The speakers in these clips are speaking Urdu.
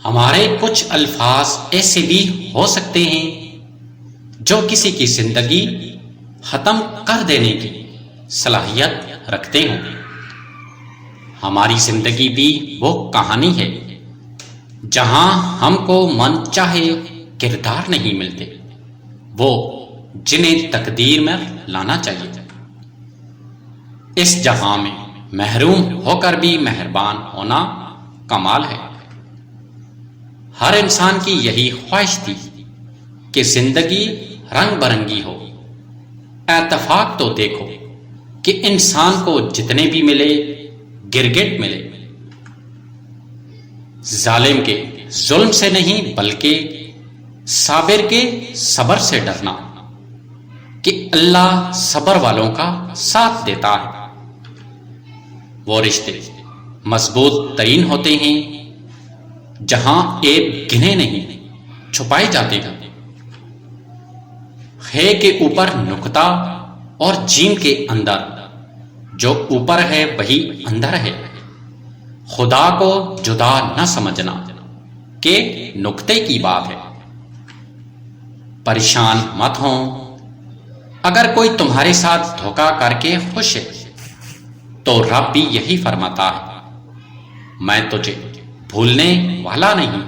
ہمارے کچھ الفاظ ایسے بھی ہو سکتے ہیں جو کسی کی زندگی ختم کر دینے کی صلاحیت رکھتے ہوں۔ ہماری زندگی بھی وہ کہانی ہے جہاں ہم کو من چاہے کردار نہیں ملتے، وہ جنہیں تقدیر میں لانا چاہیے۔ اس جہاں میں محروم ہو کر بھی مہربان ہونا کمال ہے۔ ہر انسان کی یہی خواہش تھی کہ زندگی رنگ برنگی ہو۔ اتفاق تو دیکھو کہ انسان کو جتنے بھی ملے گرگٹ ملے، ظالم کے ظلم سے نہیں بلکہ صابر کے صبر سے ڈرنا کہ اللہ صبر والوں کا ساتھ دیتا ہے۔ وہ رشتے مضبوط ترین ہوتے ہیں جہاں عیب گنے نہیں چھپائے جاتے ہیں۔ ہے کے اوپر نقطہ اور جیم کے اندر جو اوپر ہے وہی اندر ہے۔ خدا کو جدا نہ سمجھنا کہ نقطے کی بات ہے۔ پریشان مت ہوں اگر کوئی تمہارے ساتھ دھوکہ کر کے خوش ہے، تو رب بھی یہی فرماتا ہے، میں تجھے بھولنے والا نہیں۔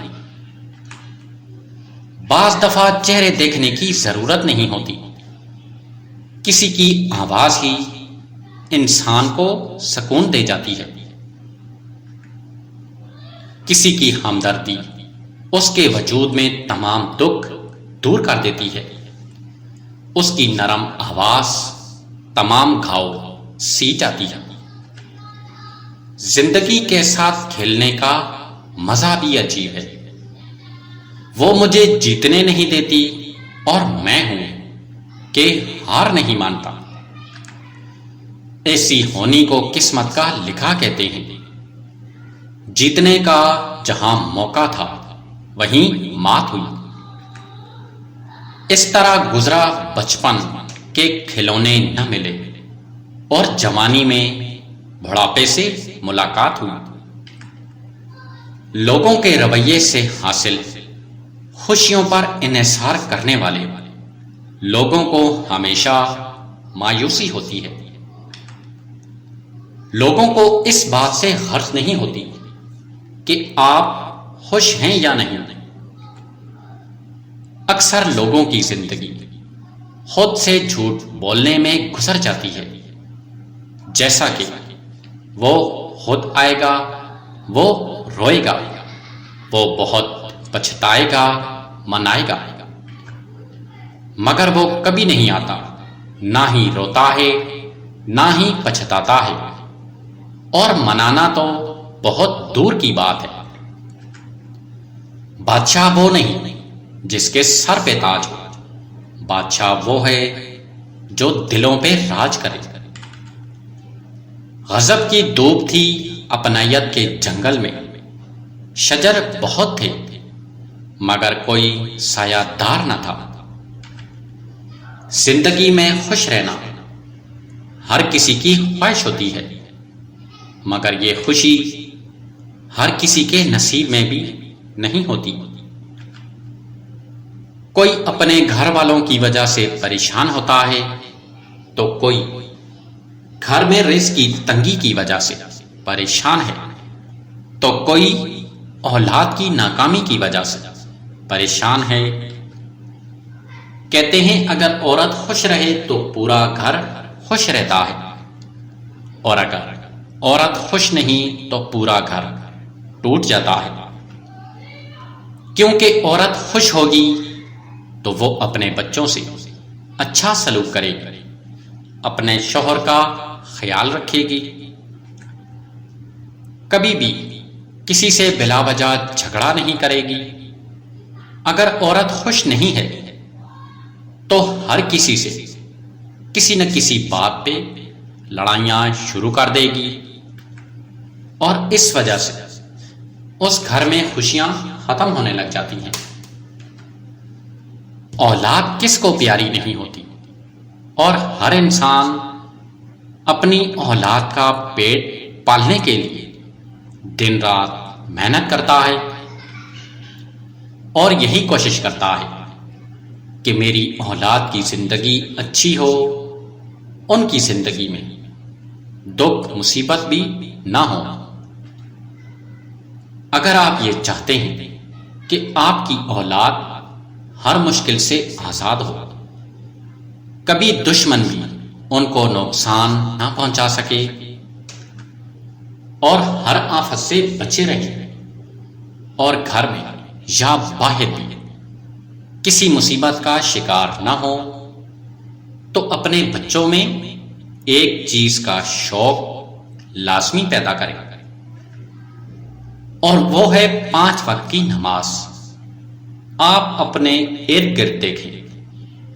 بعض دفعہ چہرے دیکھنے کی ضرورت نہیں ہوتی، کسی کی آواز ہی انسان کو سکون دے جاتی ہے۔ کسی کی ہمدردی اس کے وجود میں تمام دکھ دور کر دیتی ہے۔ اس کی نرم آواز تمام گھاؤ سی جاتی ہے۔ زندگی کے ساتھ کھیلنے کا مزہ بھی عجیب ہے۔ وہ مجھے جیتنے نہیں دیتی اور میں ہوں کہ ہار نہیں مانتا۔ ایسی ہونی کو قسمت کا لکھا کہتے ہیں۔ جیتنے کا جہاں موقع تھا وہیں مات ہوئی۔ اس طرح گزرا بچپن کے کھلونے نہ ملے اور جوانی میں بڑھاپے سے ملاقات ہوئی۔ لوگوں کے رویے سے حاصل خوشیوں پر انحصار کرنے والے لوگوں کو ہمیشہ مایوسی ہوتی ہے۔ لوگوں کو اس بات سے غرض نہیں ہوتی کہ آپ خوش ہیں یا نہیں۔ اکثر لوگوں کی زندگی خود سے جھوٹ بولنے میں گزر جاتی ہے، جیسا کہ وہ خود آئے گا، وہ روئے گا، وہ بہت پچھتائے گا، منائے گا، مگر وہ کبھی نہیں آتا، نہ ہی روتا ہے نہ ہی پچھتاتا ہے، اور منانا تو بہت دور کی بات ہے۔ بادشاہ وہ نہیں جس کے سر پہ تاج ہو، بادشاہ وہ ہے جو دلوں پہ راج کرے۔ غضب کی دھوپ تھی اپنائیت کے جنگل میں، شجر بہت تھے مگر کوئی سایہ دار نہ تھا۔ زندگی میں خوش رہنا ہر کسی کی خواہش ہوتی ہے، مگر یہ خوشی ہر کسی کے نصیب میں بھی نہیں ہوتی۔ کوئی اپنے گھر والوں کی وجہ سے پریشان ہوتا ہے تو کوئی گھر میں رزق کی تنگی کی وجہ سے پریشان ہے، تو کوئی اولاد کی ناکامی کی وجہ سے پریشان ہے۔ کہتے ہیں اگر عورت خوش رہے تو پورا گھر خوش رہتا ہے، اور اگر عورت خوش نہیں تو پورا گھر ٹوٹ جاتا ہے۔ کیونکہ عورت خوش ہوگی تو وہ اپنے بچوں سے اچھا سلوک کرے گی، اپنے شوہر کا خیال رکھے گی، کبھی بھی کسی سے بلا وجہ جھگڑا نہیں کرے گی۔ اگر عورت خوش نہیں ہے تو ہر کسی سے کسی نہ کسی بات پہ لڑائیاں شروع کر دے گی، اور اس وجہ سے اس گھر میں خوشیاں ختم ہونے لگ جاتی ہیں۔ اولاد کس کو پیاری نہیں ہوتی، اور ہر انسان اپنی اولاد کا پیٹ پالنے کے لیے دن رات محنت کرتا ہے، اور یہی کوشش کرتا ہے کہ میری اولاد کی زندگی اچھی ہو، ان کی زندگی میں دکھ مصیبت بھی نہ ہو۔ اگر آپ یہ چاہتے ہیں کہ آپ کی اولاد ہر مشکل سے آزاد ہو، کبھی دشمن بھی ان کو نقصان نہ پہنچا سکے اور ہر آفت سے بچے رہیں، اور گھر میں یا باہر بھی کسی مصیبت کا شکار نہ ہو، تو اپنے بچوں میں ایک چیز کا شوق لازمی پیدا کریں، اور وہ ہے 5 وقت کی نماز۔ آپ اپنے ارد گرد دیکھیں،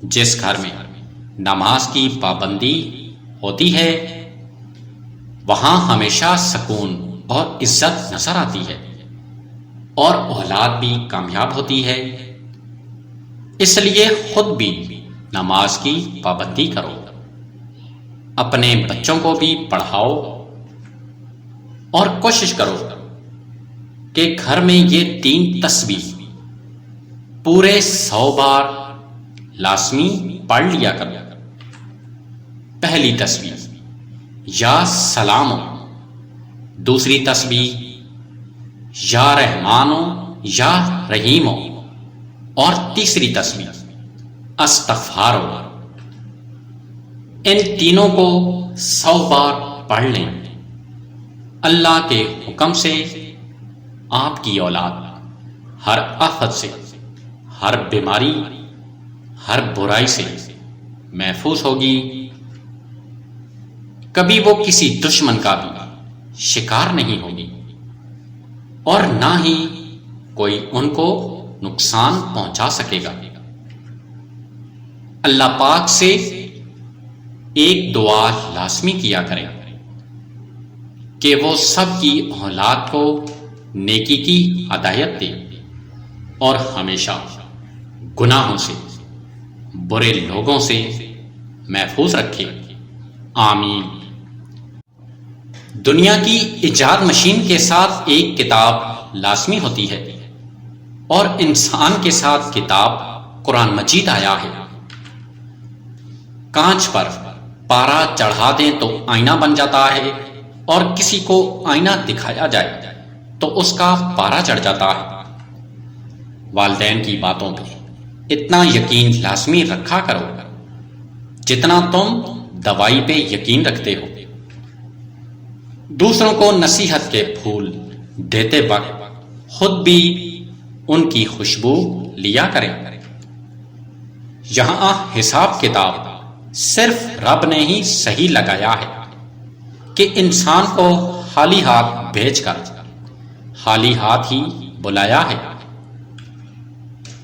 جس گھر میں نماز کی پابندی ہوتی ہے وہاں ہمیشہ سکون اور عزت نظر آتی ہے، اور اولاد بھی کامیاب ہوتی ہے۔ اس لیے خود بھی نماز کی پابندی کرو، اپنے بچوں کو بھی پڑھاؤ، اور کوشش کرو کہ گھر میں یہ 3 تسبیح پورے 100 بار لازمی پڑھ لیا کرو۔ پہلی تسبیح یا سلام، دوسری تسبیح یا رحمان یا رحیم، اور تیسری تسبیح استغفار۔ ان تینوں کو 100 بار پڑھ لیں، اللہ کے حکم سے آپ کی اولاد ہر آفت سے، ہر بیماری، ہر برائی سے محفوظ ہوگی، کبھی وہ کسی دشمن کا بھی شکار نہیں ہوگی، اور نہ ہی کوئی ان کو نقصان پہنچا سکے گا۔ اللہ پاک سے ایک دعا لازمی کیا کریں کہ وہ سب کی اولاد کو نیکی کی ہدایت دے اور ہمیشہ گناہوں سے، برے لوگوں سے محفوظ رکھے، آمین۔ دنیا کی ایجاد مشین کے ساتھ ایک کتاب لازمی ہوتی ہے، اور انسان کے ساتھ کتاب قرآن مجید آیا ہے۔ کانچ پر پارا چڑھا دیں تو آئینہ بن جاتا ہے، اور کسی کو آئینہ دکھایا جائے تو اس کا پارا چڑھ جاتا ہے۔ والدین کی باتوں پہ اتنا یقین لازمی رکھا کرو جتنا تم دوائی پہ یقین رکھتے ہو۔ دوسروں کو نصیحت کے پھول دیتے وقت خود بھی ان کی خوشبو لیا کریں۔ یہاں حساب کتاب صرف رب نے ہی صحیح لگایا ہے کہ انسان کو خالی ہاتھ بھیج کر خالی ہاتھ ہی بلایا ہے۔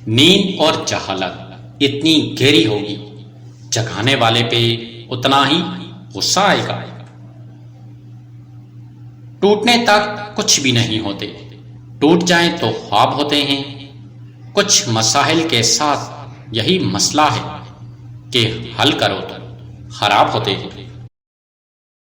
نیند اور جہالت اتنی گہری ہوگی، جگانے والے پہ اتنا ہی غصہ آئے گا۔ ٹوٹنے تک کچھ بھی نہیں ہوتے، ٹوٹ جائیں تو خواب ہوتے ہیں۔ کچھ مسائل کے ساتھ یہی مسئلہ ہے کہ حل کرو تو خراب ہوتے ہیں۔